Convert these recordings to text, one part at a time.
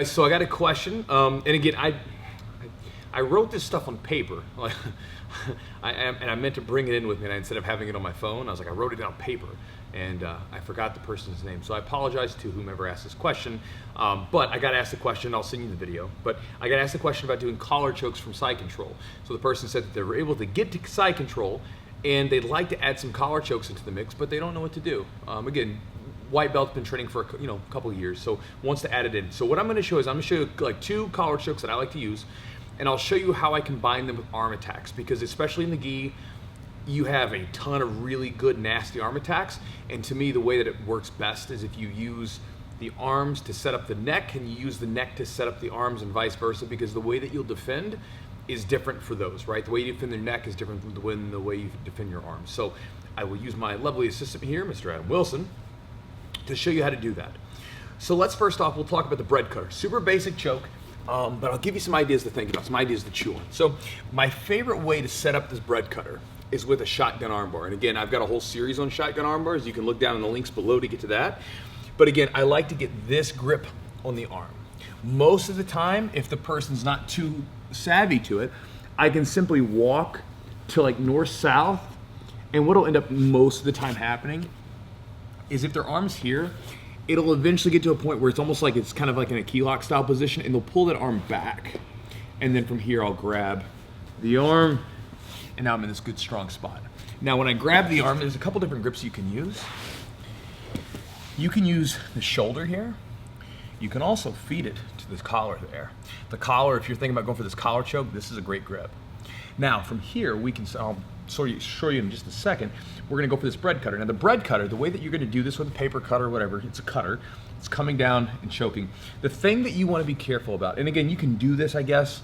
So I got a question, and again, I wrote this stuff on paper. I meant to bring it in with me, and instead of having it on my phone, I was like, I wrote it down on paper, and I forgot the person's name. So I apologize to whomever asked this question, but I got asked the question. I'll send you the video, but I got asked the question about doing collar chokes from side control. So the person said that they were able to get to side control, and they'd like to add some collar chokes into the mix, but they don't know what to do. Again, white belt's been training for a couple of years, so wants to add it in. So what I'm going to show is I'm going to show you like 2 collar chokes that I like to use, and I'll show you how I combine them with arm attacks, because especially in the gi, you have a ton of really good nasty arm attacks, and to me the way that it works best is if you use the arms to set up the neck and you use the neck to set up the arms and vice versa, because the way that you'll defend is different for those, right? The way you defend the neck is different than the way you defend your arms. So I will use my lovely assistant here, Mr. Adam Wilson, to show you how to do that. So let's first off, we'll talk about the bread cutter. Super basic choke, but I'll give you some ideas to think about, some ideas to chew on. So my favorite way to set up this bread cutter is with a shotgun armbar. And again, I've got a whole series on shotgun armbars. You can look down in the links below to get to that. But again, I like to get this grip on the arm. Most of the time, if the person's not too savvy to it, I can simply walk to like north-south, and what'll end up most of the time happening is if their arm's here, it'll eventually get to a point where it's almost like it's kind of like in a key lock style position, and they'll pull that arm back. And then from here, I'll grab the arm, and now I'm in this good strong spot. Now when I grab the arm, there's a couple different grips you can use. You can use the shoulder here. You can also feed it to this collar there. The collar, if you're thinking about going for this collar choke, this is a great grip. Now from here, I'll show you in just a second, we're gonna go for this bread cutter. Now the bread cutter, the way that you're gonna do this with a paper cutter or whatever, it's a cutter, it's coming down and choking. The thing that you wanna be careful about, and again, you can do this, I guess,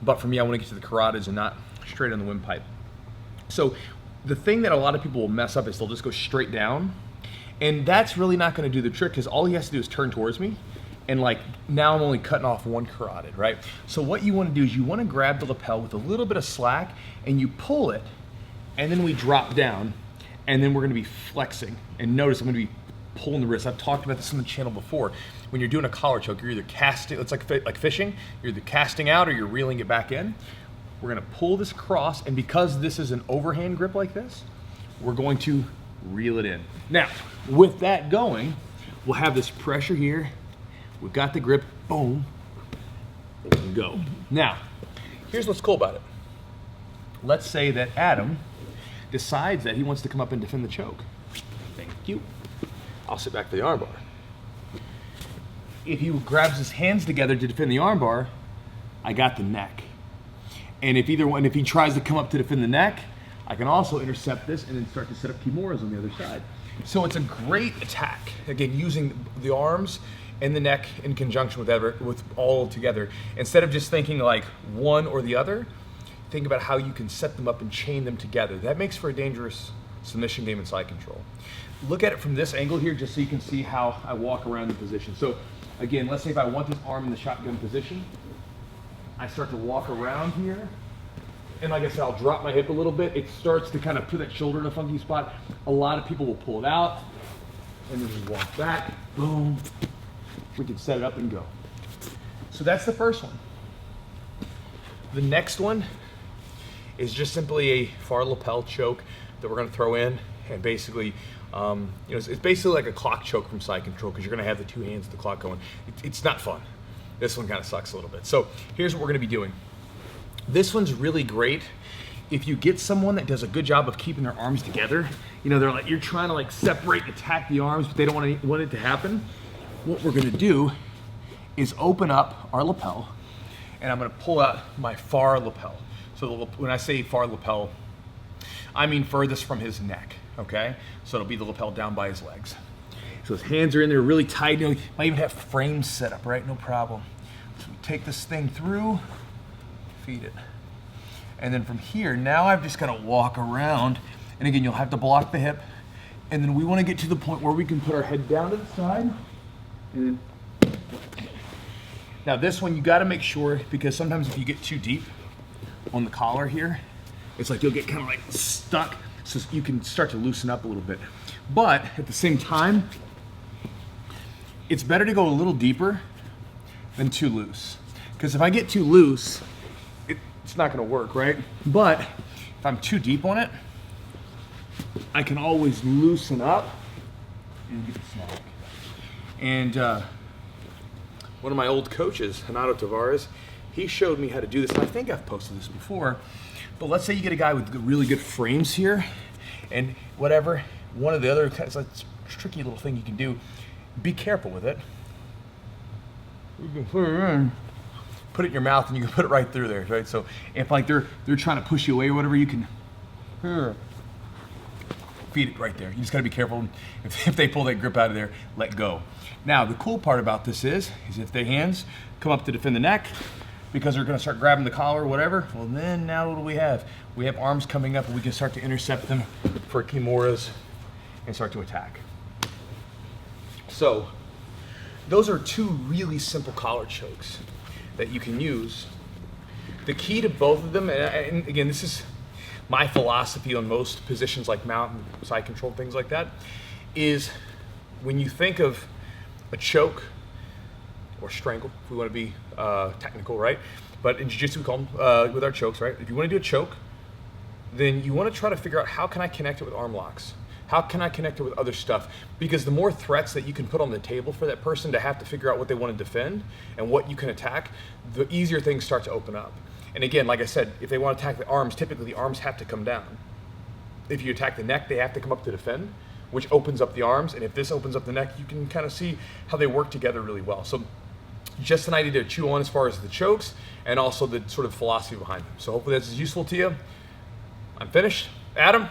but for me, I wanna get to the carotids and not straight on the windpipe. So the thing that a lot of people will mess up is they'll just go straight down, and that's really not gonna do the trick, because all he has to do is turn towards me, and like now I'm only cutting off one carotid, right? So what you wanna do is you wanna grab the lapel with a little bit of slack, and you pull it, and then we drop down, and then we're gonna be flexing. And notice I'm gonna be pulling the wrist. I've talked about this on the channel before. When you're doing a collar choke, you're either casting, it's like fishing, you're either casting out or you're reeling it back in. We're gonna pull this across, and because this is an overhand grip like this, we're going to reel it in. Now, with that going, we'll have this pressure here. We've got the grip, boom, and go. Now, here's what's cool about it. Let's say that Adam decides that he wants to come up and defend the choke. Thank you. I'll sit back for the armbar. If he grabs his hands together to defend the armbar, I got the neck. And if he tries to come up to defend the neck, I can also intercept this and then start to set up kimuras on the other side. So it's a great attack. Again, using the arms and the neck in conjunction with all together. Instead of just thinking like one or the other, think about how you can set them up and chain them together. That makes for a dangerous submission game and side control. Look at it from this angle here, just so you can see how I walk around the position. So again, let's say if I want this arm in the shotgun position, I start to walk around here, and like I said, I'll drop my hip a little bit. It starts to kind of put that shoulder in a funky spot. A lot of people will pull it out, and then just walk back, boom. We can set it up and go. So that's the first one. The next one is just simply a far lapel choke that we're gonna throw in, and basically, it's basically like a clock choke from side control, because you're gonna have the 2 hands of the clock going. It's not fun. This one kind of sucks a little bit. So here's what we're gonna be doing. This one's really great if you get someone that does a good job of keeping their arms together. They're like, you're trying to like separate and attack the arms, but they don't want it to happen. What we're gonna do is open up our lapel, and I'm gonna pull out my far lapel. So when I say far lapel, I mean furthest from his neck, okay? So it'll be the lapel down by his legs. So his hands are in there really tight. Might even have frames set up, right? No problem. So we take this thing through, feed it. And then from here, now I've just gotta walk around. And again, you'll have to block the hip. And then we wanna get to the point where we can put our head down to the side. And then, now this one, you gotta make sure, because sometimes if you get too deep on the collar here, it's like you'll get kind of like stuck, so you can start to loosen up a little bit. But at the same time, it's better to go a little deeper than too loose. Because if I get too loose, it's not gonna work, right? But if I'm too deep on it, I can always loosen up and get the snag. And one of my old coaches, Renato Tavares, he showed me how to do this. And I think I've posted this before, but let's say you get a guy with really good frames here and whatever, one of the other, it's a tricky little thing you can do, be careful with it. You can put it in your mouth and you can put it right through there, right? So if like they're trying to push you away or whatever, you can feed it right there. You just gotta be careful. If they pull that grip out of there, let go. Now, the cool part about this is if their hands come up to defend the neck, because they're gonna start grabbing the collar or whatever, well then now what do we have? We have arms coming up and we can start to intercept them for kimuras and start to attack. So, those are two really simple collar chokes that you can use. The key to both of them, and again, this is my philosophy on most positions like mount and side control, things like that, is when you think of a choke or strangle, if we want to be technical, right? But in jiu-jitsu we call them with our chokes, right? If you want to do a choke, then you want to try to figure out how can I connect it with arm locks? How can I connect it with other stuff? Because the more threats that you can put on the table for that person to have to figure out what they want to defend and what you can attack, the easier things start to open up. And again, like I said, if they want to attack the arms, typically the arms have to come down. If you attack the neck, they have to come up to defend, which opens up the arms. And if this opens up the neck, you can kind of see how they work together really well. So just an idea to chew on as far as the chokes and also the sort of philosophy behind them. So hopefully this is useful to you. I'm finished. Adam?